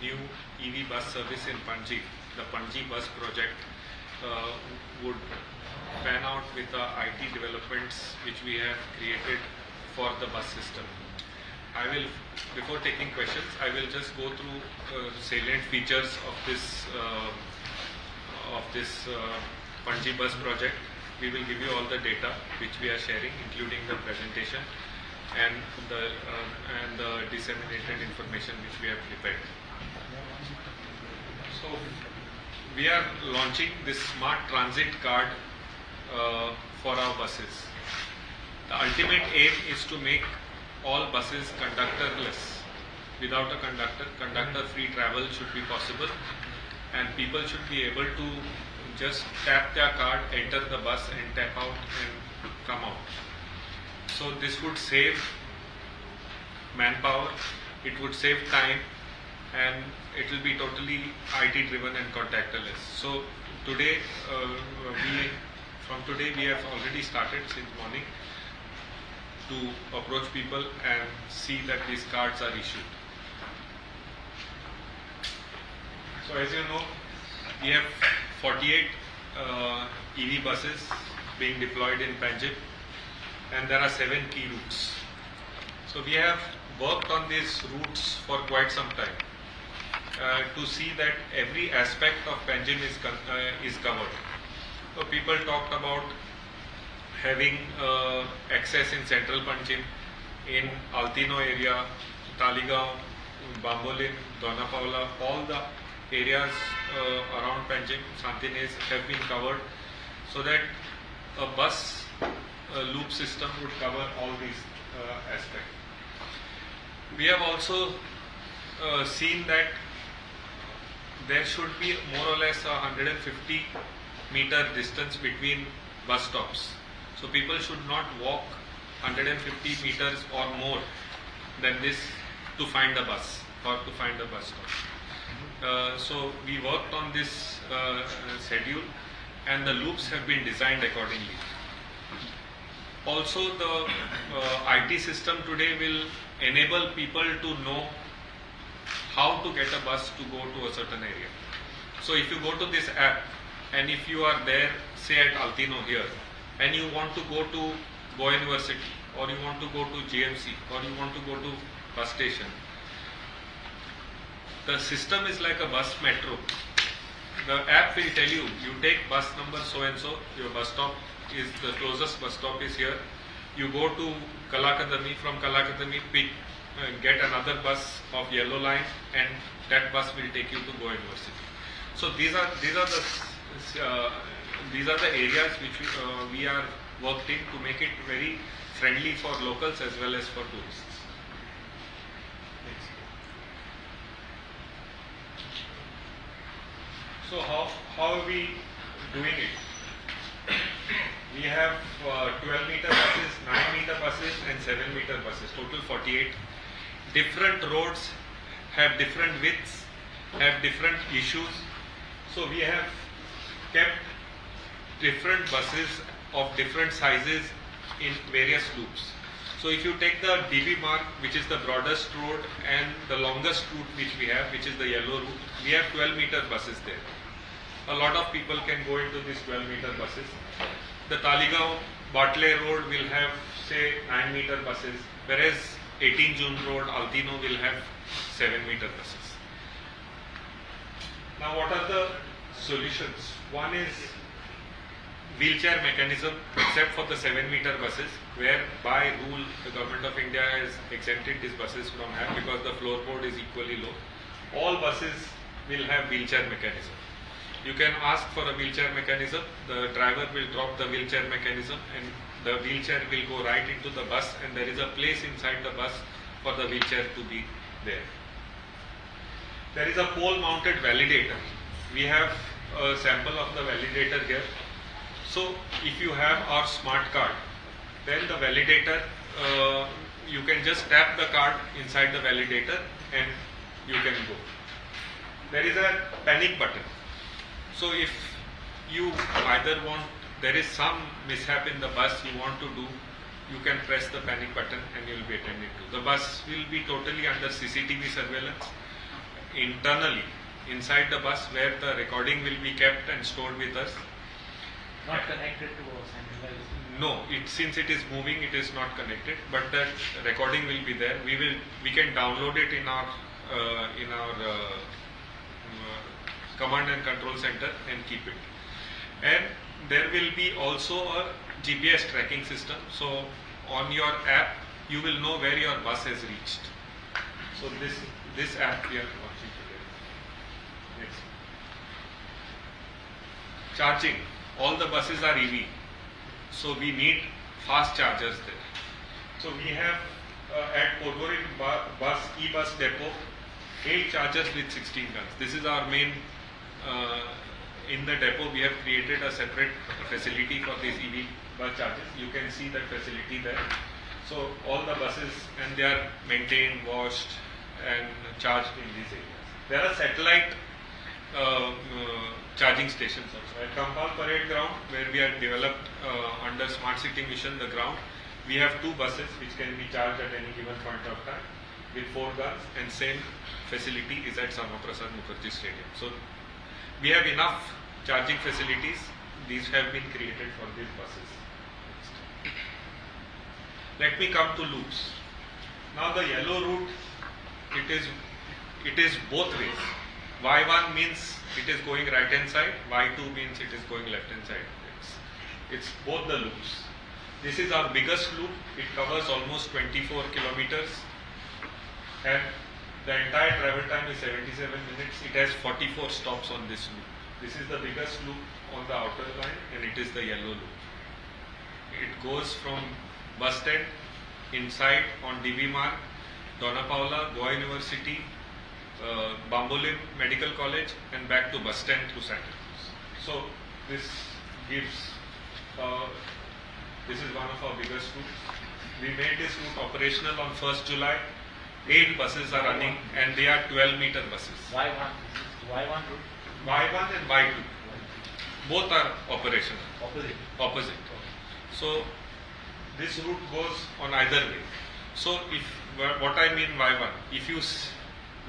new EV bus service in Panaji, the Panaji bus project, would pan out with the IT developments which we have created for the bus system. I will, before taking questions, I will just go through salient features of this Panaji bus project. We will give you all the data which we are sharing, including the presentation and the disseminated information which we have prepared. So we are launching this smart transit card for our buses. The ultimate aim is to make all buses conductorless. Without a conductor-free travel should be possible, and people should be able to just tap their card, enter the bus and tap out and come out. So this would save manpower, it would save time, and it will be totally IT driven and contactless. So today, from today we have already started since morning to approach people and see that these cards are issued. So as you know, we have 48 EV buses being deployed in Panaji, and there are 7 key routes. So we have worked on these routes for quite some time to see that every aspect of Panaji is covered. So people talked about having access in central Panaji, in Altino area, Taligaon, Bambolin, Donapaula, all the areas around Panaji, Santines have been covered, so that a bus loop system would cover all these aspects. We have also seen that there should be more or less 150 meter distance between bus stops. So people should not walk 150 meters or more than this to find a bus or to find a bus stop. So we worked on this schedule, and the loops have been designed accordingly. Also, the IT system today will enable people to know how to get a bus to go to a certain area. So if you go to this app, and if you are there, say at Altino here, and you want to go to Goan University, or you want to go to GMC, or you want to go to bus station, the system is like a bus metro. The app will tell you, you take bus number so and so, your bus stop is, the closest bus stop is here. You go to Kalakadami, from Kalakadami get another bus of yellow line, and that bus will take you to Goan University. So these are the areas which we are working to make it very friendly for locals as well as for tourists. Next. So how are we doing it? We have 12 meter buses, 9 meter buses and 7 meter buses, total 48. Different roads have different widths, have different issues. So we have kept different buses of different sizes in various loops. So if you take the DB mark, which is the broadest road, and the longest route which we have, which is the yellow route, we have 12 meter buses there. A lot of people can go into these 12 meter buses. The Taligaon Bartley Road will have, say, 9 meter buses, whereas 18 June Road, Altino will have 7 meter buses. Now what are the solutions? One is wheelchair mechanism, except for the 7 meter buses, where by rule the Government of India has exempted these buses from HAP because the floorboard is equally low. All buses will have wheelchair mechanism. You can ask for a wheelchair mechanism, the driver will drop the wheelchair mechanism and the wheelchair will go right into the bus, and there is a place inside the bus for the wheelchair to be there. There is a pole mounted validator. We have a sample of the validator here. So if you have our smart card, then the validator, you can just tap the card inside the validator and you can go. There is a panic button. So if you either want, there is some mishap in the bus you want to do, you can press the panic button and you will be attended to. The bus will be totally under CCTV surveillance. internally inside the bus where the recording will be kept and stored with us. Not connected to a centralized. No, since it is moving, it is not connected, but that recording will be there. We can download it in our command and control center and keep it. And there will be also a GPS tracking system. So on your app, you will know where your bus has reached. So this app we are watching today. Next. Charging. All the buses are EV. So we need fast chargers there. So we have at Podgori e-bus depot 8 chargers with 16 guns. This is our main. In the depot, we have created a separate facility for these EV bus chargers. You can see that facility there. So all the buses, and they are maintained, washed, and charged in these areas. There are satellite charging stations also. At Kampal Parade Ground, where we have developed under Smart City Mission, the ground, we have 2 buses which can be charged at any given point of time with 4 guns, and same facility is at Sama Prasad Mukherjee Stadium. So we have enough charging facilities. These have been created for these buses. Let me come to loops. Now the yellow route, it is both ways. Y1 means it is going right hand side, Y2 means it is going left hand side. It's both the loops. This is our biggest loop. It covers almost 24 kilometers, and the entire travel time is 77 minutes. It has 44 stops on this loop. This is the biggest loop on the outer line, and it is the yellow loop. It goes from bus stand inside on DB Marg, Dona Paula, Goa University, Bambolim Medical College, and back to bus stand through Santa Cruz. So this gives, this is one of our biggest routes. We made this route operational on 1st July. 8 buses are running, and they are 12-meter buses. Y1 route? Y1 and Y2. Both are operational. Opposite. So this route goes on either way. So what I mean Y1, if you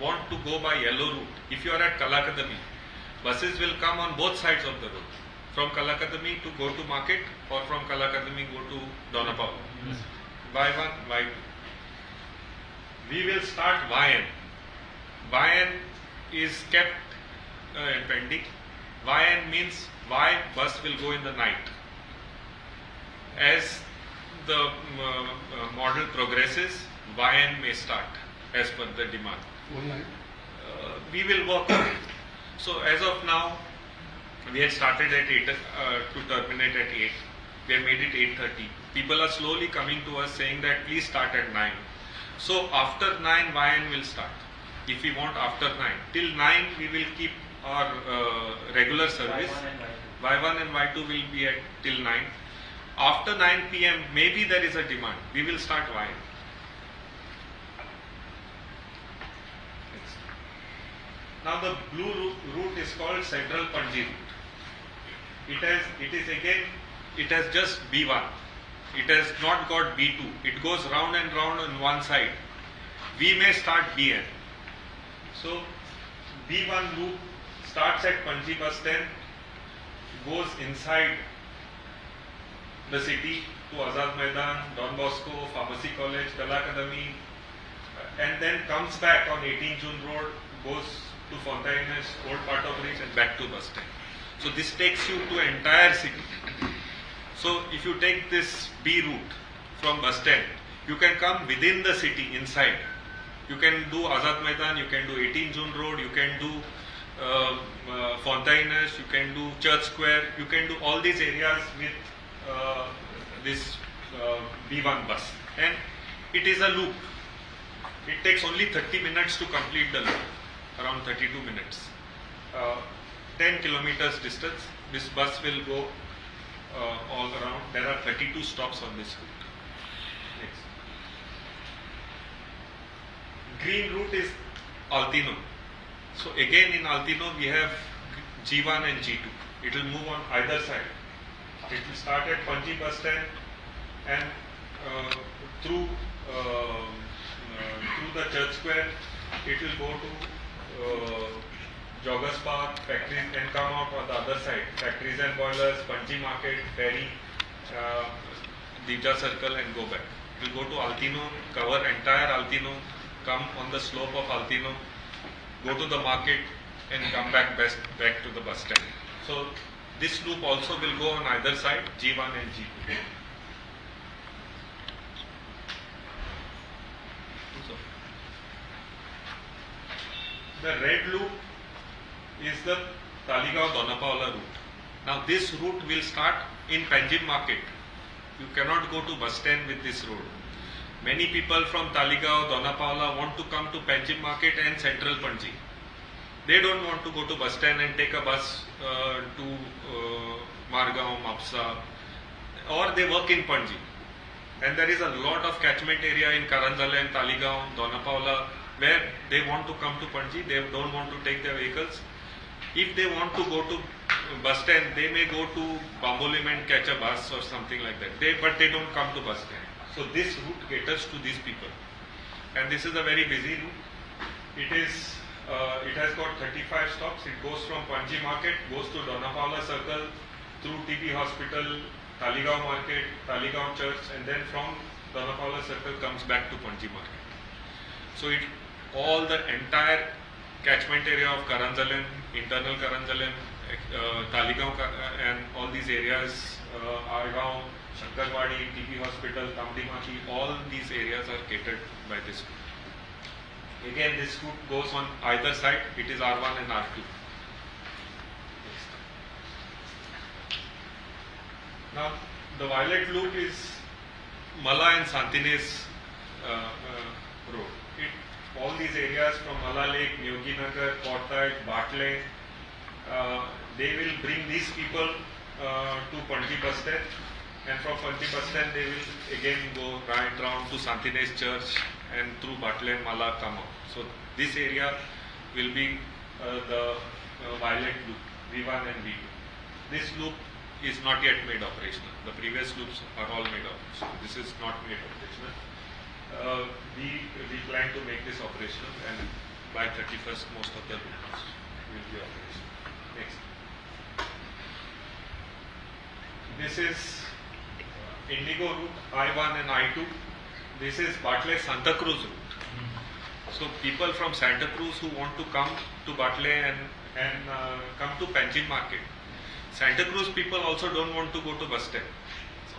want to go by yellow route, if you are at Kalakadami, buses will come on both sides of the road. From Kalakadami to go to market, or from Kalakadami go to Dona Paula. Y1, Y2. We will start YN. YN is kept pending. YN means Y bus will go in the night. As the model progresses, YN may start as per the demand. We will work on it. So as of now, we had started at 8 to terminate at 8. We have made it 8:30. People are slowly coming to us saying that please start at 9. So after 9, YN will start. If we want after 9. Till 9, we will keep our regular service. Y1 and Y2 will be at till 9. After 9 p.m., maybe there is a demand. We will start YN. Now the blue route is called Central Panji route. It has just B1. It has not got B2. It goes round and round on one side. We may start BN. So B1 loop starts at Panji bus stand, goes inside the city to Azad Maidan, Don Bosco, Pharmacy College, Kalakadami, and then comes back on 18 June Road, goes to Fontaines, Old Pato Bridge, and back to bus stand. So this takes you to entire city. So if you take this B route from bus stand, you can come within the city inside. You can do Azad Maidan, you can do 18 June Road, you can do Fontaines, you can do Church Square, you can do all these areas with this B1 bus. And it is a loop. It takes only 30 minutes to complete the loop, around 32 minutes. 10 kilometers distance, this bus will go all around. There are 32 stops on this route. Next. Green route is Altino. So again in Altino we have G1 and G2. It will move on either side. It will start at Panji bus stand and through the Church Square, it will go to Joggers Park, factories, and come out on the other side. Factories and boilers, Panji Market, Ferry, Dija Circle, and go back. We'll go to Altino, cover entire Altino, come on the slope of Altino, go to the market, and come back to the bus stand. So this loop also will go on either side, G1 and G2. The red loop is the Talegaon-Donapaula route. Now this route will start in Panjim market. You cannot go to bus stand with this road. Many people from Talegaon, Donapaula want to come to Panjim market and central Panji. They don't want to go to bus stand and take a bus to Margaon, Mapsa, or they work in Panji. And there is a lot of catchment area in Karanjale, Talegaon, Donapaula, where they want to come to Panji, they don't want to take their vehicles. If they want to go to bus stand, they may go to Bambolim and catch a bus or something like that. But they don't come to bus stand. So this route caters to these people. And this is a very busy route. It has got 35 stops. It goes from Panji Market, goes to Donapaula Circle, through TB Hospital, Talegaon Market, Talegaon Church, and then from Donapaula Circle comes back to Panji Market. So all the entire catchment area of Karanjalam, internal Karanjalam, Talegaon and all these areas, Argaon, Shankarwadi, TB Hospital, Tamdimaki, all these areas are catered by this route. Again, this route goes on either side. It is R1 and R2. Now, the violet loop is Mala and Santines road. All these areas from Mala Lake, Yoginagar, Portage, Batle, they will bring these people to Panji bus stand, and from Panji bus stand they will again go right round to Santines Church and through Batle and Mala come out. So this area will be the violet loop, V1 and V2. This loop is not yet made operational. The previous loops are all made operational. This is not made operational. We plan to make this operational, and by 31st most of the routes will be operational. Next. This is Indigo route I1 and I2. This is Batle Santa Cruz route. So people from Santa Cruz who want to come to Batle and come to Panjim market. Santa Cruz people also don't want to go to bus stand.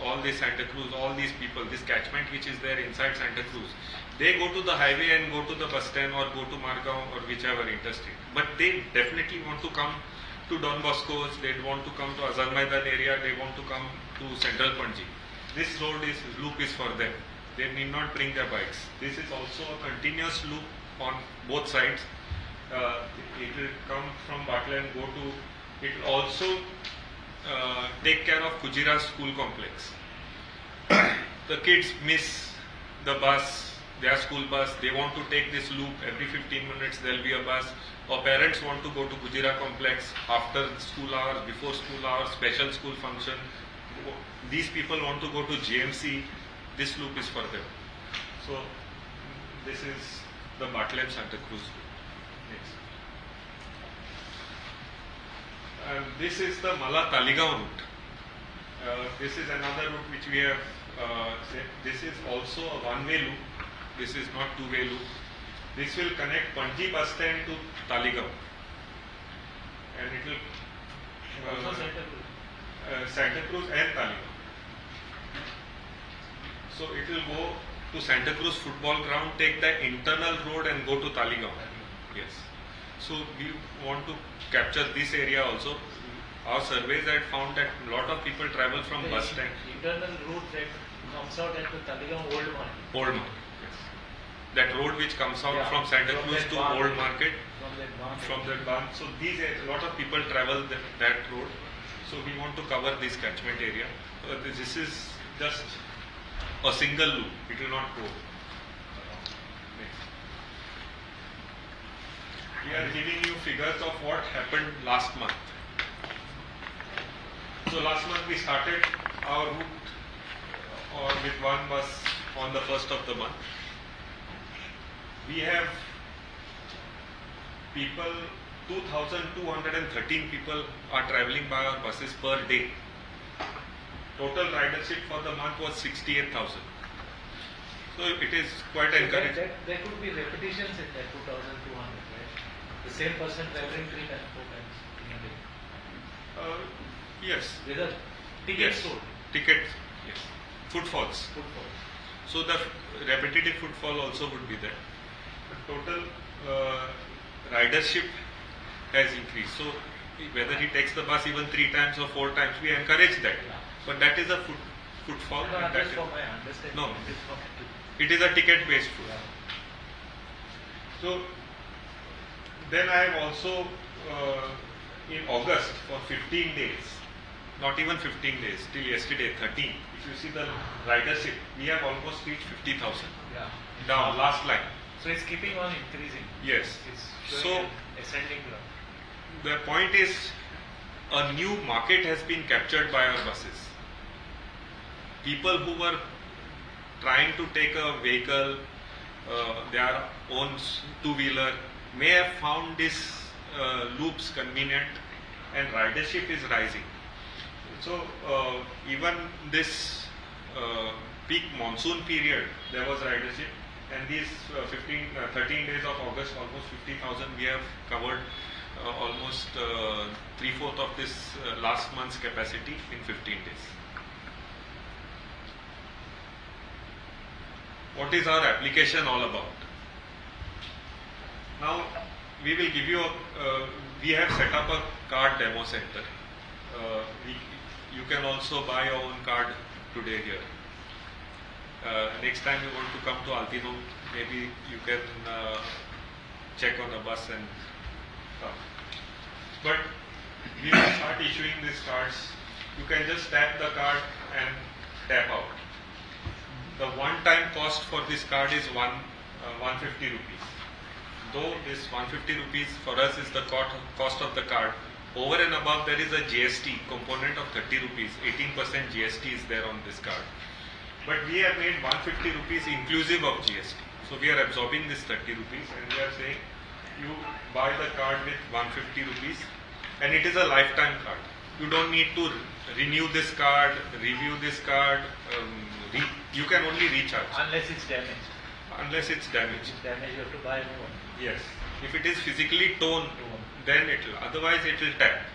All this Santa Cruz, all these people, this catchment which is there inside Santa Cruz, they go to the highway and go to the bus stand or go to Margaon or whichever interstate. But they definitely want to come to Don Bosco's, they want to come to Azad Maidan area, they want to come to Central Panji. This loop is for them. They need not bring their bikes. This is also a continuous loop on both sides. It will come from Batle and go to, it will also take care of Kujira school complex. The kids miss the bus, their school bus, they want to take this loop, every 15 minutes there will be a bus, or parents want to go to Kujira complex after school hours, before school hours, special school function. These people want to go to GMC, this loop is for them. So this is the Batle Santa Cruz loop. Next. And this is the Mala Talegaon route. This is another route which we have said. This is also a one-way loop. This is not two-way loop. This will connect Panji bus stand to Talegaon. And it will Also Santa Cruz. Santa Cruz and Talegaon. So it will go to Santa Cruz football ground, take the internal road and go to Talegaon. Yes. So we want to capture this area also. Our surveys had found that a lot of people travel from bus stand. Internal route that comes out at the Talegaon Old Market. Old Market, yes. That road which comes out from Santa Cruz to Old Market. From that barn. So a lot of people travel that road. So we want to cover this catchment area. This is just a single loop. It will not go. Next. We are giving you figures of what happened last month. So last month we started our route with one bus on the 1st of the month. We have people, 2,213 people are traveling by our buses per day. Total ridership for the month was 68,000. So it is quite encouraging. There could be repetitions in that 2,200, right? The same person traveling 3 times, 4 times in a day. Yes. With a ticket Yes. sold. Tickets, yes. Footfalls. Footfall. So the repetitive footfall also would be there. The total ridership has increased. So whether he takes the bus even 3 times or 4 times, we encourage that. Yeah. But that is a footfall. No, and that that is for my understanding. No. It is for it is a ticket-based footfall. yeah. So then I have also in August for 15 days, not even 15 days, till yesterday 13. If you see the ridership, we have almost reached 50,000. Yeah. Down, last line. So it's keeping on increasing. Yes. It's So showing an ascending graph. the point is, a new market has been captured by our buses. People who were trying to take a vehicle, their own two-wheeler, may have found these loops convenient, and ridership is rising. So even this peak monsoon period, there was ridership, and these 13 days of August, almost 50,000, we have covered almost 3/4 of this last month's capacity in 15 days. What is our application all about? Now, we will give you we have set up a card demo center. You can also buy your own card today here. Next time you want to come to Altino, maybe you can check on the bus and come. But we will start issuing these cards. You can just tap the card and tap out. The one-time cost for this card is 150 rupees. Though this 150 rupees for us is the cost of the card, over and above there is a GST component of 30 rupees. 18% GST is there on this card. But we have made 150 rupees inclusive of GST. So we are absorbing this 30 rupees and we are saying you buy the card with 150 rupees and it is a lifetime card. You don't need to renew this card, review this card, you can only recharge. Unless it's damaged. Unless it's If damaged. it's damaged, you have to buy a new one. Yes. If it is physically torn, then it will. Otherwise, it will tap.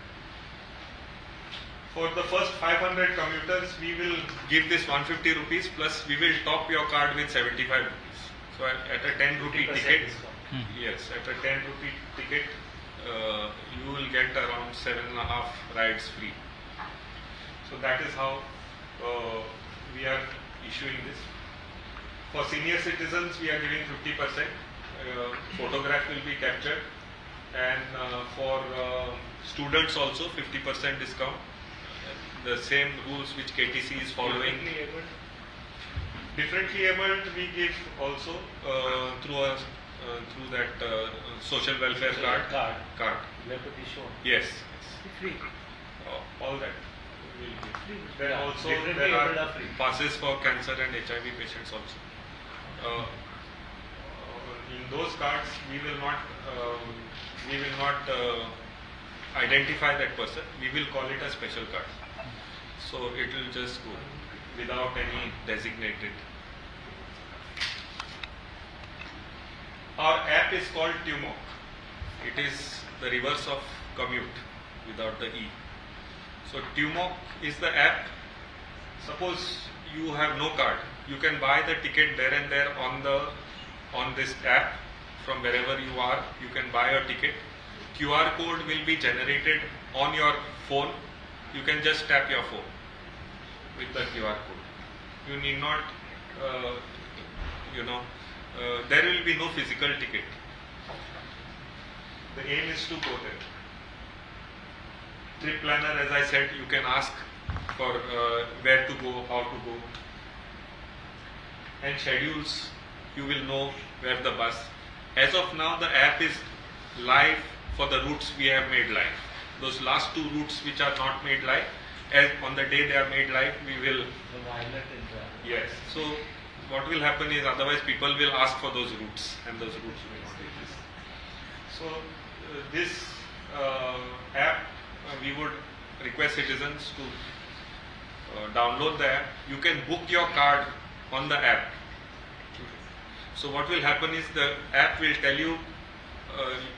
For the first 500 commuters, we will give this 150 rupees plus we will top your card with 75 rupees. So at a 10 rupee 50% ticket, discount. yes, at a 10 rupee ticket, you will get around 7.5 rides free. So that is how we are issuing this. For senior citizens, we are giving 50%. Photograph will be captured, and for students also 50% discount. The same rules which KTC is following. Differently abled we give also through that social welfare So card. card. You have to be shown. Yes. Free. All that. We'll give. Free. Then Yeah, also differently there abled are are free. passes for cancer and HIV patients also. In those cards, we will not identify that person. We will call it a special card. So it will just go without any designated. Our app is called Tumok. It is the reverse of commute without the E. So Tumok is the app. Suppose you have no card, you can buy the ticket there and there on this app from wherever you are. You can buy a ticket. QR code will be generated on your phone. You can just tap your phone with the QR code. You need not, there will be no physical ticket. The aim is to go there. Trip planner, as I said, you can ask for where to go, how to go. And schedules, you will know where the bus. As of now, the app is live for the routes we have made live. Those last 2 routes which are not made live, as on the day they are made live, we will. The violet and the. Yes. So what will happen is otherwise people will ask for those routes and those routes will not exist. So this app, we would request citizens to download the app. You can book your card on the app. So what will happen is the app will tell you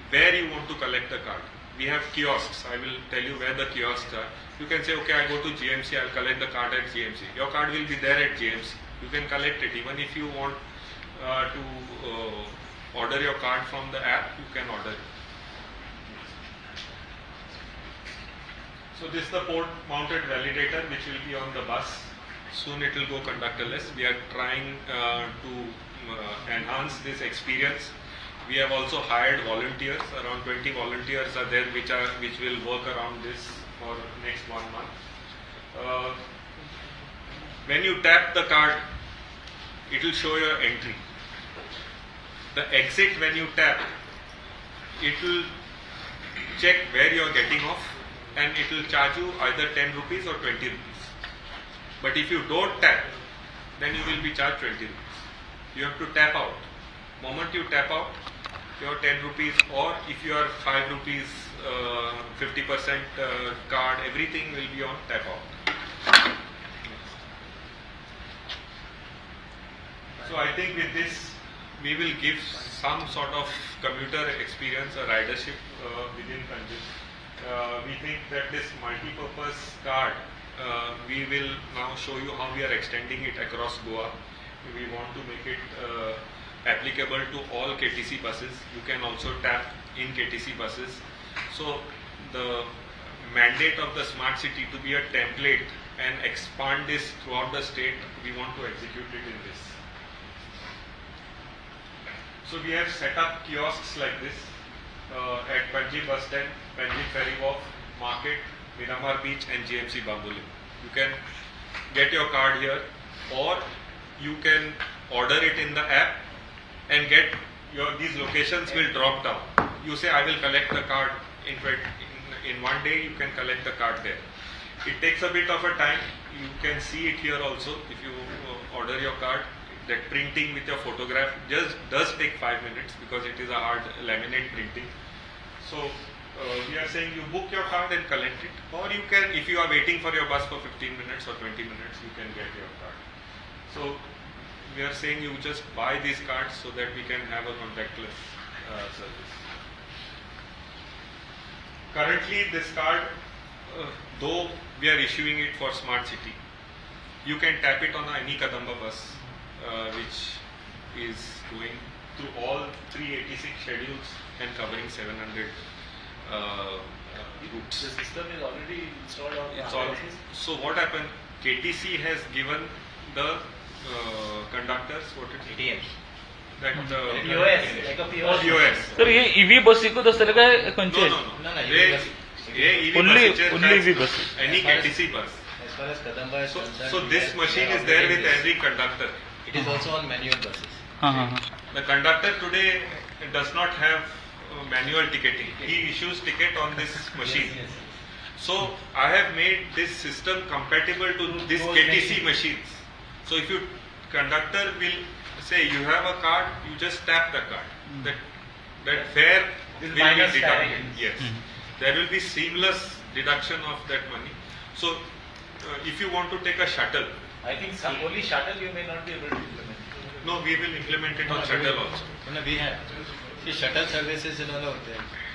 where you want to collect the card. We have kiosks. I will tell you where the kiosks are. You can say, okay, I go to GMC, I'll collect the card at GMC. Your card will be there at GMC. You can collect it. Even if you want to order your card from the app, you can order it. So this is the port-mounted validator which will be on the bus. Soon it will go conductorless. We are trying to enhance this experience. We have also hired volunteers. Around 20 volunteers are there which will work around this for next 1 month. When you tap the card, it will show your entry. The exit, when you tap, it will check where you are getting off, and it will charge you either 10 rupees or 20 rupees. But if you don't tap, then you will be charged 20 rupees. You have to tap out. Moment you tap out, your 10 rupees, or if you are 5 rupees 50% card, everything will be on tap out. So I think with this, we will give some sort of commuter experience, a ridership within Panaji. We think that this multi-purpose card, we will now show you how we are extending it across Goa. We want to make it applicable to all KTC buses. You can also tap in KTC buses. So the mandate of the smart city to be a template and expand this throughout the state, we want to execute it in this. So we have set up kiosks like this at Panaji bus stand, Panaji ferry wharf, market, Miramar beach and GMC Bambolim. You can get your card here, or you can order it in the app and get these locations will drop down. You say, I will collect the card. In fact, in 1 day you can collect the card there. It takes a bit of a time. You can see it here also. If you order your card, that printing with your photograph just does take 5 minutes because it is a hard laminate printing. So we are saying you book your card and collect it, or you can, if you are waiting for your bus for 15 minutes or 20 minutes, you can get your card. So we are saying you just buy these cards so that we can have a contactless service. Currently this card, though we are issuing it for smart city, you can tap it on any Kadamba bus which is going through all 386 schedules and covering 700 routes. The system is already installed on It's all. So what happened? KTC has given the conductors what it ATMs. that POS, like a POS. POS. तर हे EV बस इकत असताना काय खंयचे No. No, EV Only buses EV has buses. any KTC bus. As far as Kadamba is concerned, So we this have- machine we are is there with operating every this. conductor. It is also on manual buses. हां हां हां The conductor today does not have manual ticketing. He issues ticket on this machine. Yes. So I have made this system compatible to this Those KTC machines. machines. So if you conductor will say you have a card, you just tap the card. That fare This will be minus deducted. tag. Yes, there will be seamless deduction of that money. So if you want to take a shuttle, I think only shuttle you may not be able to implement. no, we will implement it on shuttle also. No, we have. See, shuttle services,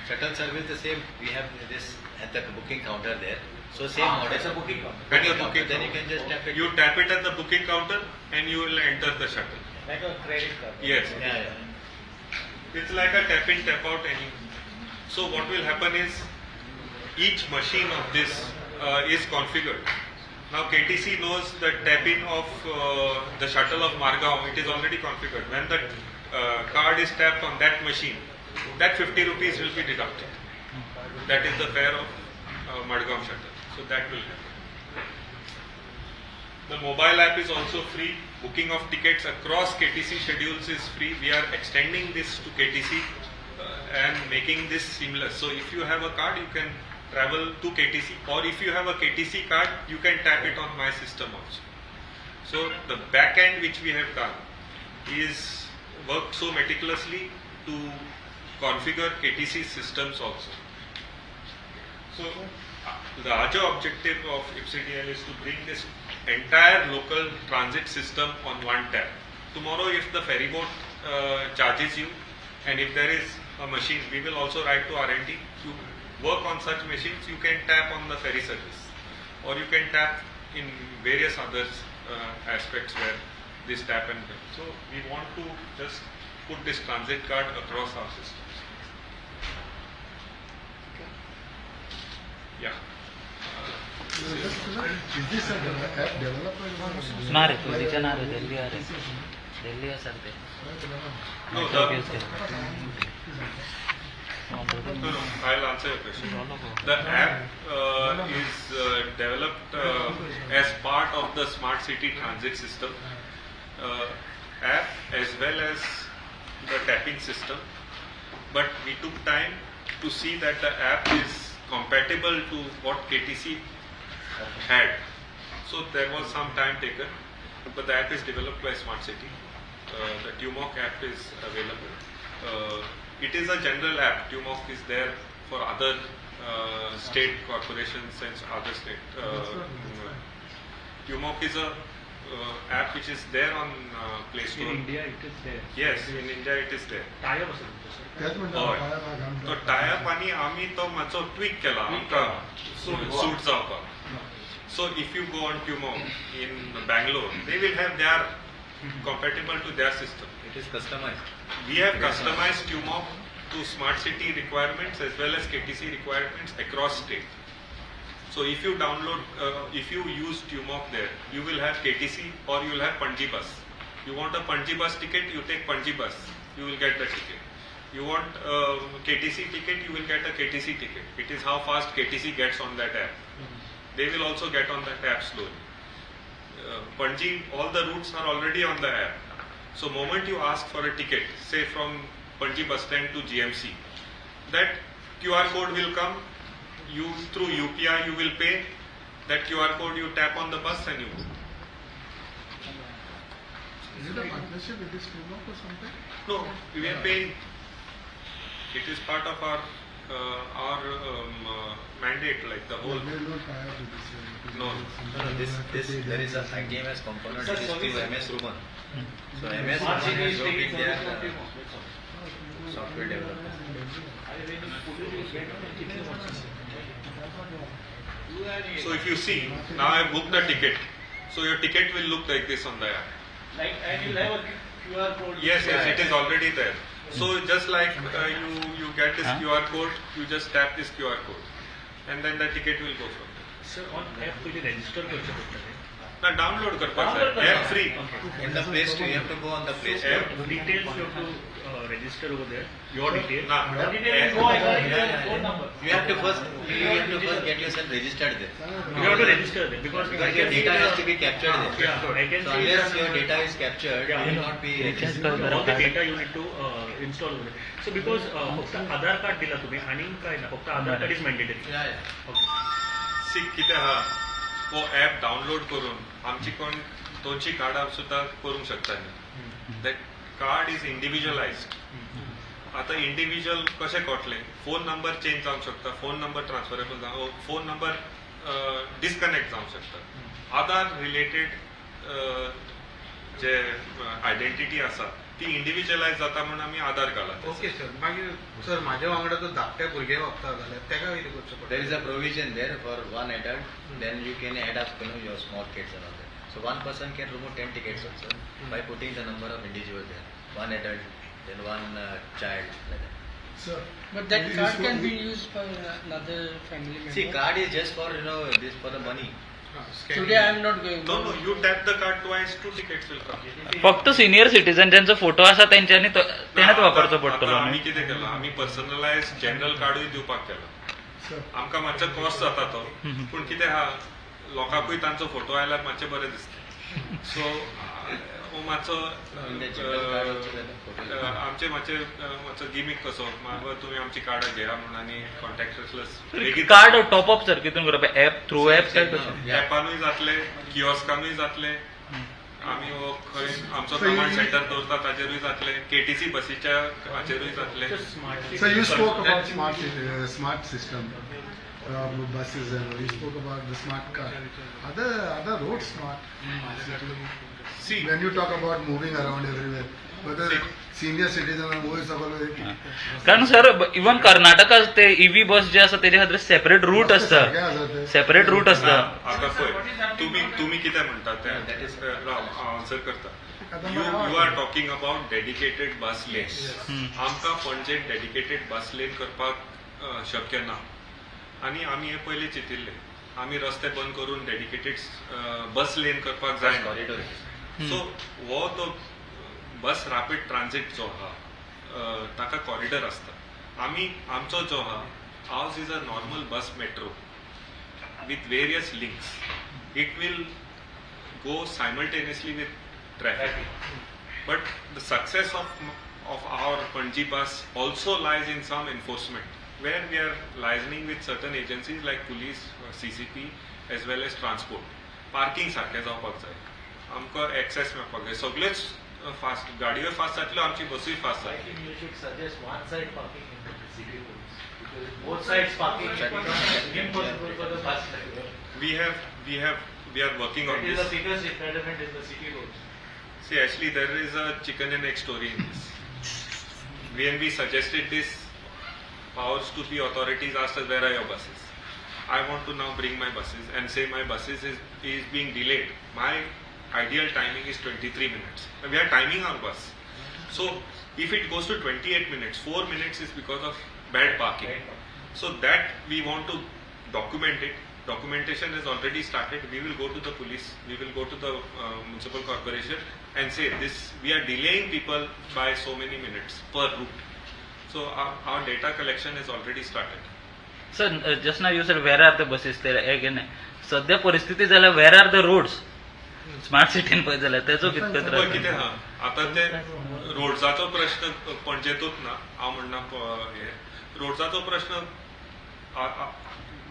shuttle service the same. We have this at the booking counter there. So same model. It's a booking counter. At the Booking booking counter, then you counter. can just tap it. You tap it at the booking counter and you will enter the shuttle. Like a credit card. Yes. Yeah. It's like a tap in, tap out. So what will happen is each machine of this is configured. Now KTC knows the tap in of the shuttle of Margao. It is already configured. When the card is tapped on that machine, that 50 rupees will be deducted. That is the fare of Margao shuttle. So that will happen. The mobile app is also free. Booking of tickets across KTC schedules is free. We are extending this to KTC and making this seamless. So if you have a card, you can travel to KTC, or if you have a KTC card, you can tap it on my system also. So the back end which we have done is worked so meticulously to configure KTC systems also. So the larger objective of IPCDL is to bring this entire local transit system on one tap. Tomorrow if the ferry boat charges you, and if there is a machine, we will also write to R&D, you work on such machines, you can tap on the ferry service, or you can tap in various other aspects where this tap and pay. So we want to just put this transit card across our systems. Yeah. Is this an app developer? ना रे तुझे ना रे दिल्ली आ रे दिल्ली आ सकते No, I'll answer your question. The app is developed as part of the smart city transit system app as well as the tapping system. But we took time to see that the app is compatible to what KTC had. So there was some time taken, but the app is developed by Smart City. The TUMOC app is available. It is a general app. TUMOC is there for other state corporations and other state. TUMOC is a app which is there on Play Store. In India it is there. Yes, in India it is there. Tie-up असेल तो sir. त्यात म्हणजे हय. पायार हा घाम तो type आणि आम्ही तो मातसो ट्विक केला आमकां सूट जावपाक. So if you go on TUMOC in Bangalore, they will have their compatible to their system. It is customized. We have customized TUMOC to smart city requirements as well as KTC requirements across state. So if you download, if you use TUMOC there, you will have KTC or you will have Panaji bus. You want a Panaji bus ticket, you take Panaji bus, you will get the ticket. You want KTC ticket, you will get a KTC ticket. It is how fast KTC gets on that app. They will also get on that app slowly. Panaji, all the routes are already on the app. So moment you ask for a ticket, say from Panaji bus stand to GMC, that QR code will come. You through UPI you will pay. That QR code you tap on the bus and you go. Is it a partnership with this TUMOC or something? No, we are paying. It is part of our mandate, like the whole. They will not tie up with this. No. There is a ITMS component. Sir, It is through service- MS Ruman. So MS Smart Ruman city has is worked taking in their service from TUMOC, that's all. software development. So if you see, now I booked the ticket. So your ticket will look like this on the app. Like, and you'll have a QR code. Yes, it is already there. So just like you get this Huh? QR code, you just tap this QR code, and then the ticket will go from there. Sir, on app पहिले register करचे पडटले. Now download करपाक Download जाय. करपाक. App free. Okay. In the Play Store, you have to go on the Play Store. App. Details you have to register over there. Your details. Nah, The detail is app. go according to your phone number. You have to first get yourself registered there. You have to register there because I Because your can see data the- has to be captured there. Yeah, I can So see unless the- your data is captured, Yeah. you will not be Recharge registered. कर all the data you need to install over there. So because फक्त Aadhaar card दिला तुम्ही आणि काय ना फक्त Aadhaar card is mandatory. Yeah, yeah. Okay. See कितें आहा वो ऍप डावनलोड करून आमची कोण दोनशी कार्डां सुद्दां करूंक शकता न्ही. That card is individualized. आता इंडिविज्युअल कशें कळटलें? फोन नंबर चेंज जावंक शकता, फोन नंबर ट्रान्सफरेबल जावं, फोन नंबर डिस्कनेक्ट जावंक शकता. आधार रिलेटेड जे आयडेंटिटी आसा ती इंडिविज्युअलायज जाता म्हणून आमी आधार घालात. ओके सर मागीर सर म्हाज्या वांगडा तो धाकटे भुरगे वागता जाल्यार तेका कितें करचें पडटा? There is a provision there for one adult, then you can add up, your small kids and all that. So one person can remove 10 tickets also by putting the number of individuals there. One adult, then one child, like that. Sir, But that this card is can for- be used for another family member. See, card is just for, this for the money. हां, scanning. Today I am not going. No, you tap the card twice, 2 tickets will come. फक्त senior citizen ज्यांचा photo असा त्यांच्यानी तेनेच वापरचो पडटलो आतां आमी न्ही. कितें केलां, आमी पर्सनलायज जनरल कार्डूय दिवपाक केला. Sir, आमकां मातसो कॉस्ट जाता तो, हम्म. पूण कितें आहा लोकांकूय तांचो फोटो आयल्यार मातशें बरें दिसता. सो हो मातसो In the general card also there are photos. आमचे मातसो गिमीक कसो मागो तुमी आमची कार्डां घेया म्हणून आनी contactless card top up sir कितून करप ऍप थ्रू ऍप काय No, कशें? yeah. ऍपानूय जातले, किऑस्कानूय जातले आमी हो खंय आमचो So कमांड you- सेंटर दवरता ताचेरूय जातले केटीसी बसीच्या हाचेरूय जातले So you spoke about smart system, buses, and you spoke about the smart car. Other roads smart? See, When you talk about moving around everywhere, whether senior citizen or who is available, कारण sir even कर्नाटकात ते EV bus जे असतात त्याच्या खातीर separate route असता separate route असता आता पळय तुम्ही कितें म्हणटा तें आन्सर करता you are talking about dedicated bus lane आमकां पणजेक डेडिकेटेड बस लेन करपाक शक्य ना आनी आमी हे पयलीं चिंतिल्ले आमी रस्ते बंद करून डेडिकेटेड बस लेन करपाक जाय कॉरिडॉर सो हो तो बस रॅपीड ट्रान्झिट जो आहा ताका कॉरिडॉर आसता आमचो जो आहा आवर्स इज अ नॉर्मल बस metro with various links. It will go simultaneously with traffic. But the success of our Panji bus also lies in some enforcement, where we are liaising with certain agencies like police, CCP, as well as transport. Parking सारखे जावपाक जाय. आमकां access मेळपाक जाय. सगळेच fast गाडयो fast जातल्यो आमची बसूय फास्ट I जातली. think you should suggest one side parking in the city roads. Because both sides parking is impossible for the bus driver. We are working on That is the this. biggest impediment in the city roads. See, actually, there is a chicken and egg story in this. When we suggested this, powers to be authorities asked us, where are your buses? I want to now bring my buses and say my buses is being delayed. My ideal timing is 23 minutes. We are timing our bus. So, if it goes to 28 minutes, 4 minutes is because of bad parking. So that we want to document it. Documentation has already started. We will go to the police, we will go to the municipal corporation and say this, we are delaying people by so many minutes per route. So our data collection has already started. Sir just now you sir where are the buses ते again सध्या परिस्थिती जाल्यार where are the roads smart सिटीन पळय जाल्यार तेचो कितको पळय कितें आहा आतां ते रोड्साचो प्रश्न पणजेतूच ना हांव म्हणना हे रोड्साचो प्रश्न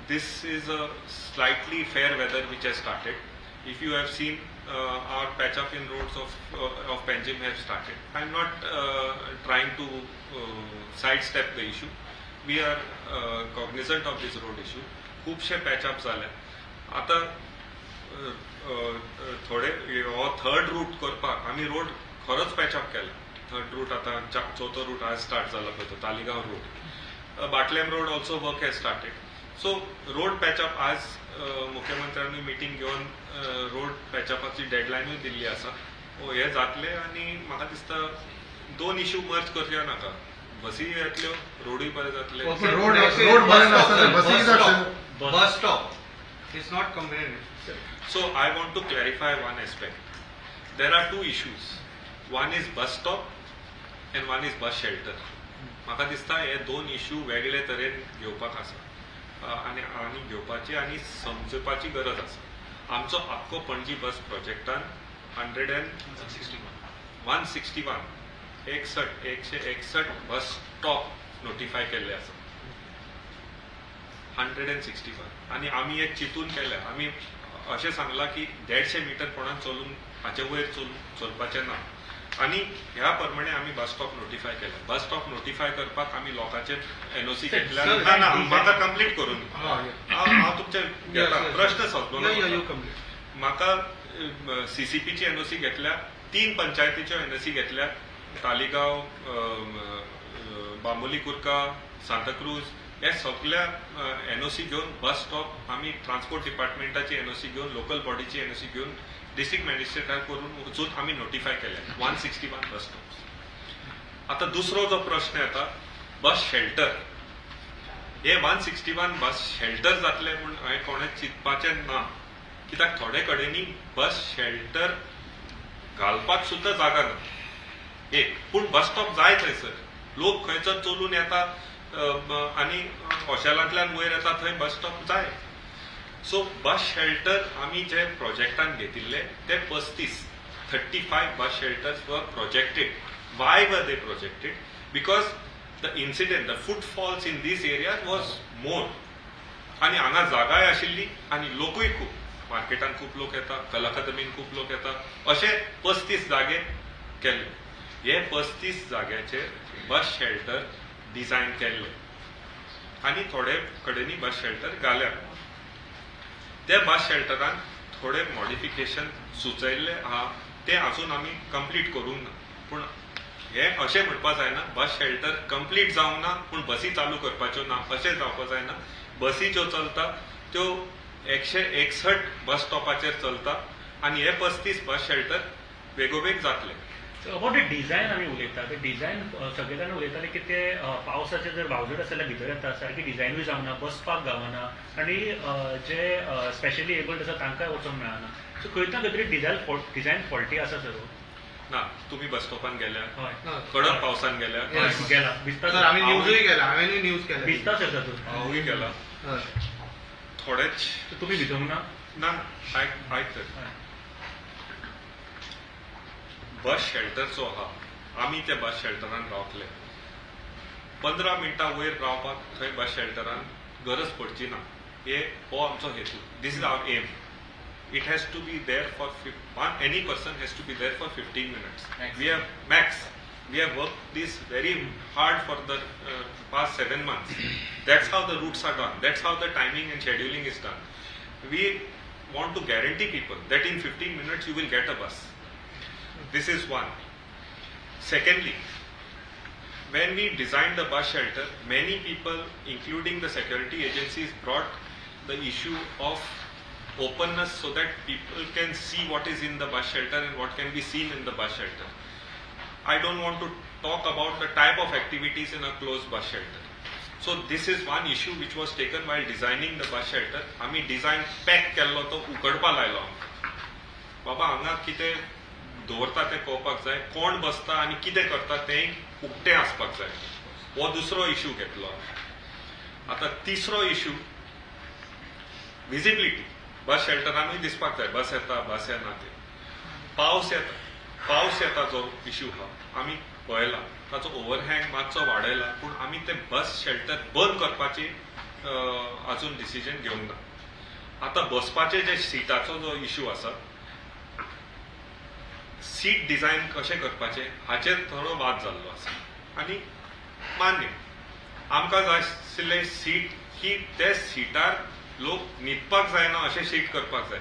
this is a slightly fair weather which has started. If you have seen our patch up in roads of Panjim have started. I'm not trying to sidestep the issue. We are cognizant of this road issue. खूपशे patch up झाले. आता थोडे हो third root करपाक आमी road खरोच patch up केला. Third route आता चौथो रूट आज स्टार्ट झाला पळय तो Taleigao road. Batlem road also work has started. So road patch up आज मुख्यमंत्र्यांनी मिटींग घेवन रोड पॅचअपाची डेडलायनूय दिल्ली आसा. हे जातले आनी म्हाका दिसता दोन इश्यू मर्ज करचे नाका. बसी येतल्यो रोडूय बरे जातले. road बंद असताना buses are Bus stop. It's not convenient. So I want to clarify one aspect. There are two issues. One is bus stop and one is bus shelter. म्हाका दिसता हे दोन इश्यू वेगळे तरेन घेवपाक आसा आनी घेवपाची आनी समजपाची गरज आसा. आमचो आख्खो पणजी बस प्रोजेक्टान 161 बस स्टॉप नोटिफाय केल्ले आसा. 161 आनी आमी एक चिंतून केल्या. आमी अशें सांगलां की 150 मीटर कोणाक चलून हाचे वयर चलपाचें ना आनी ह्या प्रमाणे आमी बस स्टॉप नोटिफाय केला. बस स्टॉप नोटिफाय करपाक आमी लोकांचे एनओसी घेतल्या. ना म्हाका कंप्लीट करून हांव तुमचे प्रश्न सोदलो ना. म्हाका सीसीपीची एनओसी घेतल्या. 3 पंचायतीच्यो एनओसी घेतल्या. तालिगांव, बांबोली कुर्का, सांताक्रूज हे सगळ्या एनओसी घेवन बस स्टॉप आमी ट्रान्सपोर्ट डिपार्टमेंटाची एनओसी घेवन लोकल बॉडीची एनओसी घेवन डिस्ट्रिक्ट मॅजिस्ट्रेटार करून वचून आमी नोटिफाय केल्या 161 बस स्टॉप्स. आता दुसरो जो प्रश्न येता बस शेल्टर. हे 161 बस शेल्टर जातले म्हूण हांवें कोणें चिंतपाचें ना. कित्याक थोडे कडेनी बस शेल्टर घालपाक सुद्दां जागा ना. एक पूण बस स्टॉप जाय थंयसर. लोक खंयसर चलून येता आनी हॉस्टेलांतल्यान वयर येता थंय बस स्टॉप जाय. सो बस शेल्टर आमी जे प्रोजेक्टान घेतिल्ले ते 35 बस शेल्टर्स वर projected. Why were they projected? Because the incident, the footfalls in these areas was more आनी हांगा जागाय आशिल्ली आनी लोकूय खूब. मार्केटान खूप लोक येता, कला अकादमीन खूप लोक येता, असे 35 जागे केल्ले. हे 35 जाग्याचेर बस शेल्टर डिझायन केल्ले आनी थोडे कडेनी बस शेल्टर घाल्या. त्या बस शेल्टरान थोडे मॉडिफिकेशन सुचयल्ले आहा ते अजून आमी कंप्लीट करूंक ना. पूण हे अशें म्हणपाक जायना बस शेल्टर कंप्लीट जावंक ना पूण बसी चालू करपाच्यो ना, अशें जावपाक जायना. बसी ज्यो चलता त्यो 161 बस स्टॉपाचेर चलता आनी हे 35 बस शेल्टर वेगोवेग जातले. अबाउट द डिझायन आमी उलयता, ते डिझायन सगळे जाण उलयताले की ते पावसाचे जर भावजड आसा जाल्यार भितर येता, सारकी डिझायनूय जावना, बसपाक गावना आनी जे स्पेशली एबल्ड आसा तांकांय वचोंक मेळना. सो खंय ना खंय तरी डिझायन फॉल्टी आसा सर. ना तुम्ही बस स्टॉपान गेल्या, हय कडक पावसान गेल्या, गेला दिसता सर आम्ही न्यूजूय केला, हांवेनूय न्यूज केला. दिसता सर तातूंत. हांवूय गेला. हय. थोडेच तुमी भिजूंक ना. ना आयक तर बस शेल्टर जो आहा आमी त्या बस शेल्टरान रावतले. 15 मिनटां वयर रावपाक थंय बस शेल्टरान गरज पडची ना. हो आमचो हेतू. This is our aim. It has to be there for any person has to be there for 15 minutes. We have worked this very hard for the past 7 months. That's how the routes are done. That's how the timing and scheduling is done. We want to guarantee people that in 15 minutes you will get a bus. This is one. Secondly, when we designed the bus shelter, many people, including the security agencies, brought the issue of openness so that people can see what is in the bus shelter and what can be seen in the bus shelter. I don't want to talk about the type of activities in a closed bus shelter. So this is one issue which was taken while designing the bus shelter. आमी design pack केल्लो तो उकडपा लायलो आमकां. बाबा हांगा कितें दवरता तें कळपाक जाय, कोण बसता आनी कितें करता तें उक्तें आसपाक जाय. हो दुसरो इश्यू घेतलो. आतां तिसरो इश्यू विजिबिलिटी. बस शेल्टरानूय दिसपाक जाय बस येता बस येना ते. पावस येता जो इश्यू हा आमी पळयला, ताचो ओव्हरहँग मातसो वाडयला, पूण आमी ते बस शेल्टर बंद करपाची अजून डिसिजन घेवंक ना. आतां बसपाचे जे सिटाचो जो इश्यू आसा, सीट डिझायन कशें करपाचें हाचेर थोडो वाद जाल्लो आसा. आनी मान्य आमकां जाय आशिल्लें सीट की ते सीटार लोक न्हिदपाक जायना अशें सीट करपाक जाय.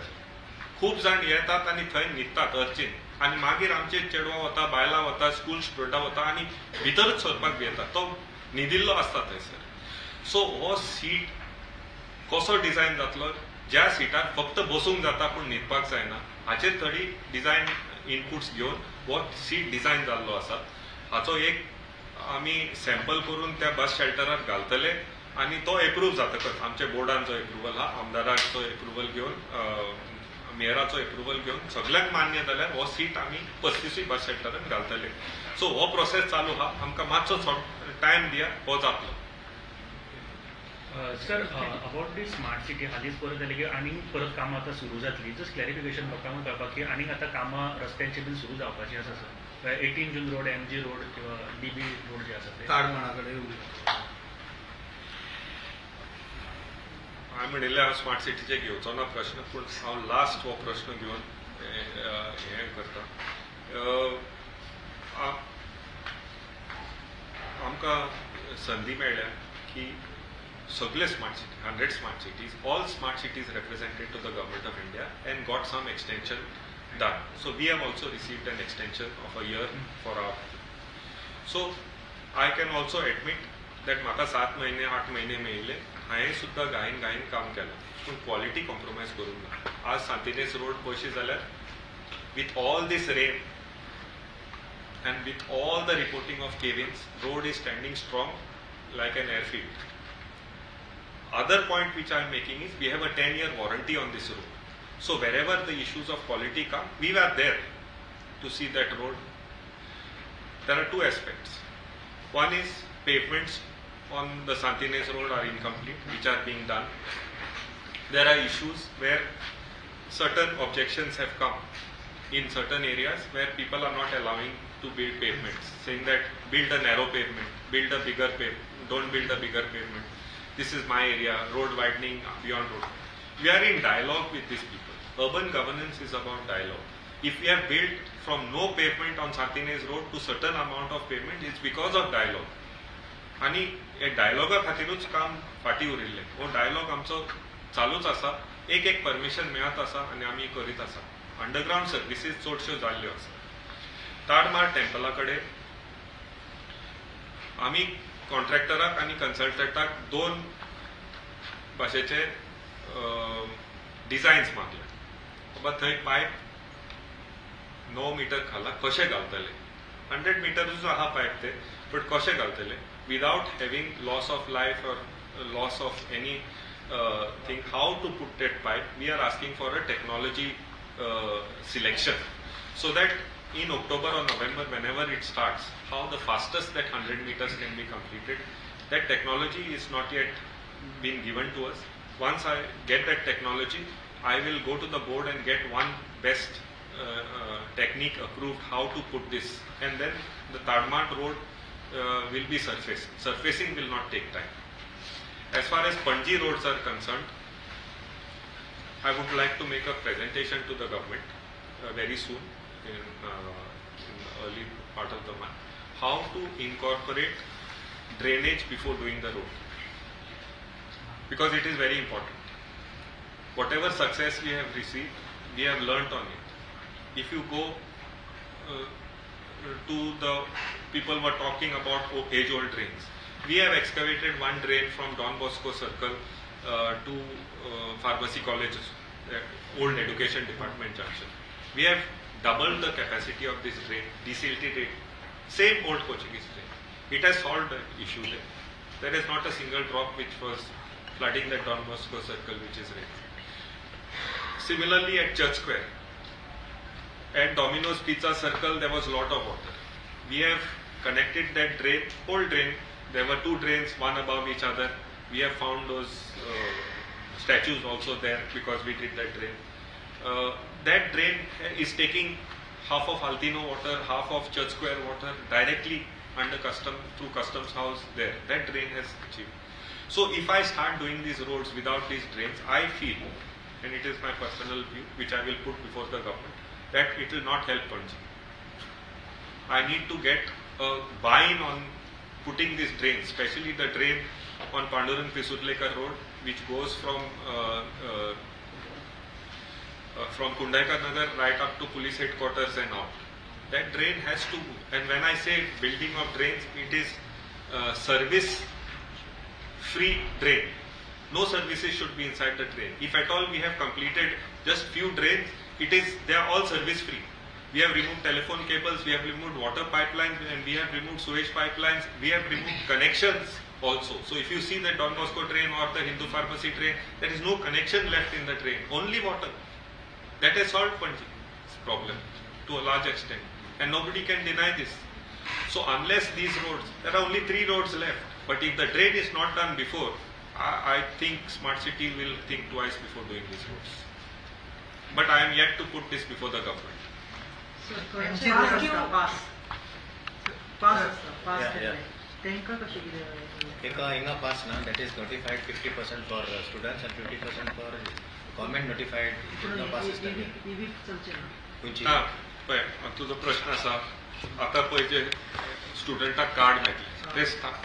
खूब जाण येतात आनी थंय न्हिदतात अर्चीन आनी मागीर आमचे चेडवां वता, बायलां वता, स्कूल स्टुडंटां वता आनी भितरच सरपाक भियेता. तो न्हिदिल्लो आसता थंयसर. सो हो सीट कसो डिझायन जातलो ज्या सीटार फक्त बसूंक जाता पूण न्हिदपाक जायना, हाचेर थोडी डिझायन इनपुट्स घेवन हो सीट डिझायन जाल्लो आसा. हाचो एक आमी सॅम्पल करून त्या बस शेल्टरार घालतले आनी तो एप्रूव्ह जातकच आमच्या बोर्डान जो एप्रुवल हा, आमदाराचो एप्रुवल घेवन, मेयराचो एप्रुवल घेवन सगळ्यांक मान्य जाल्यार हो सीट आमी 35 बस शेल्टरान घालतले. सो हो प्रोसेस चालू हा. आमकां मातसो टायम दिया, हो जातलो. Sir about the smart city हालींच परत जालें की आनी परत कामां आतां सुरू जातली. जस्ट क्लॅरिफिकेशन लोकांक कळपाक की आनीक आतां कामां रस्त्यांची बीन सुरू जावपाची आसा सर. 18 जून रोड, MG रोड किंवा DB रोड जे आसा ते ताडमळाकडे हांवें म्हणिल्लें हांव स्मार्ट सिटीचे घेवचो ना प्रश्न, पूण हांव लास्ट हो प्रश्न घेवन हें करता. आमकां संदी मेळ्ळ्या की सगळे smart city, 100 smart cities, all smart cities represented to the government of India and got some extension done. So we have also received an extension of a year for our. So I can also admit that म्हाका 7 महिने 8 महिने मेळिल्ले. हांवें सुद्दां घाईन काम केलां पूण quality compromise करूंक ना. आज सांतिनेज रोड पळयशी जाल्यार with all this rain and with all the reporting of cave-ins, road is standing strong like an airfield. Other point which I am making is we have a 10-year warranty on this road. So wherever the issues of quality come, we were there to see that road. There are two aspects. One is pavements on the Santinez road are incomplete, which are being done. There are issues where certain objections have come in certain areas where people are not allowing to build pavements, saying that build a narrow pavement, build a bigger pavement, don't build a bigger pavement. This is my area, road widening beyond road. We are in dialogue with these people. Urban governance is about dialogue. If we have built from no pavement on Santinez road to certain amount of pavement, it's because of dialogue. आणि एक डायलॉगा खातीरूच काम फाटी उरिल्लें. हो dialogue आमचो चालूच आसा. एक परमिशन मेळत आसा आनी आमी करीत आसा. अंडरग्राउंड सर्विसीस चडश्यो जाल्ल्यो आसा. ताडमाळ टेम्पला कडेन आमी कॉन्ट्रॅक्टराक आनी कन्सल्टंटाक 2 भाशेचे डिझायन्स मागले. बाबा थंय पायप 9 मीटर खाला कशें घालतले. 100 मीटरूच आहा पायप ते, बट कशें घालतले without having loss of life or loss of any thing. How to put that pipe? We are asking for a technology selection, so that in October or November, whenever it starts, how the fastest that 100 meters can be completed. That technology is not yet been given to us. Once I get that technology, I will go to the board and get one best technique approved how to put this, and then the Tadmart road will be surfaced. Surfacing will not take time. As far as Panaji roads are concerned, I would like to make a presentation to the government very soon in early part of the month, how to incorporate drainage before doing the road, because it is very important. Whatever success we have received, we have learnt on it. If you go to the people were talking about age-old drains. We have excavated one drain from Don Bosco Circle to Pharmacy College, old Education Department junction. We have doubled the capacity of this drain, desilted it, same old Portuguese drain. It has solved the issue there. There is not a single drop which was flooding the Don Bosco Circle which is raised. Similarly at Church Square, at Domino's Pizza Circle, there was a lot of water. We have connected that drain, whole drain. There were 2 drains, one above each other. We have found those statues also there because we did that drain. That drain is taking half of Altino water, half of Church Square water directly under through Customs House there. That drain has achieved. So if I start doing these roads without these drains, I feel, and it is my personal view, which I will put before the government, that it will not help Panaji. I need to get a buy-in on putting this drain, especially the drain on Pandurang Pisudlekar road, which goes from Kundaikar Nagar right up to police headquarters and out. That drain has to, and when I say building of drains, it is service-free drain. No services should be inside the drain. If at all we have completed just few drains, they are all service free. We have removed telephone cables, we have removed water pipelines, and we have removed sewage pipelines. We have removed connections also. So if you see the Don Bosco drain or the Hindu Pharmacy drain, there is no connection left in the drain, only water. That has solved Panaji's problem to a large extent, and nobody can deny this. So unless these roads, there are only 3 roads left. But if the drain is not done before, I think Smart City will think twice before doing these roads. But I am yet to put this before the government. Inga pass na, that is notified 50% for students and 50% for government notified. Inga pass is done. तुझो प्रश्न असा, आता पळय जे स्टुडंटाक card मेळटले, ते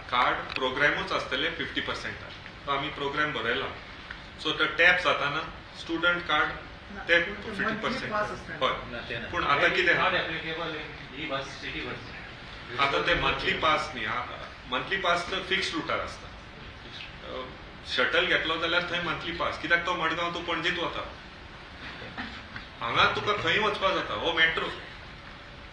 card प्रोग्रामूच आसतले 50%. तो आमी प्रोग्राम बरयला. सो तो टॅप जाताना स्टुडंट कार्ड ते 50%. हय, पूण आता कितें आता ते मंथली पास न्ही, मंथली पास तर फिक्स्ड रुटार आसता. शटल घेतलो जाल्यार थंय मंथली पास, कित्याक तो मडगांव तूं पणजीत वता. हांगा तुका खंय वचपाक जाता, हो मेट्रो,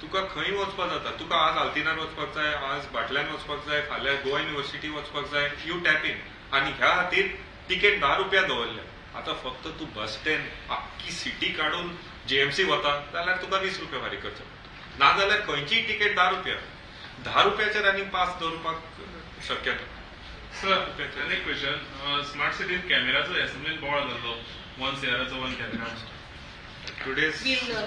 तुका खंय वचपाक जाता. तुका आज आल्तिनार वचपाक जाय, आज बाटल्यान वचपाक जाय, फाल्यां गोवा युनिव्हर्सिटी वचपाक जाय, यू टॅप इन. आनी ह्या खातीर तिकेट 10 रुपया दवरल्या. आता फक्त तूं बस स्टँड आख्खी सिटी काडून JMC वता जाल्यार तुका 20 रुपया फारीक करचो पडटा. नाजाल्यार खंयचीय तिकेट 10 रुपया. 10 रुपयाचेर आनी पास दवरपाक शक्य ना. सर, एक क्वेश्चन. स्मार्ट सिटीत कॅमेराचो एसेंब्लीन बोवाळ जाल्लो, 1 CRाचो 1 camera. Today's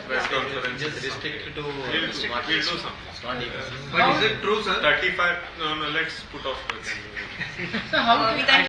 press conference Just restricted to we'll do something. Smart meters. But is it true, sir? 35, no, let's put off. So how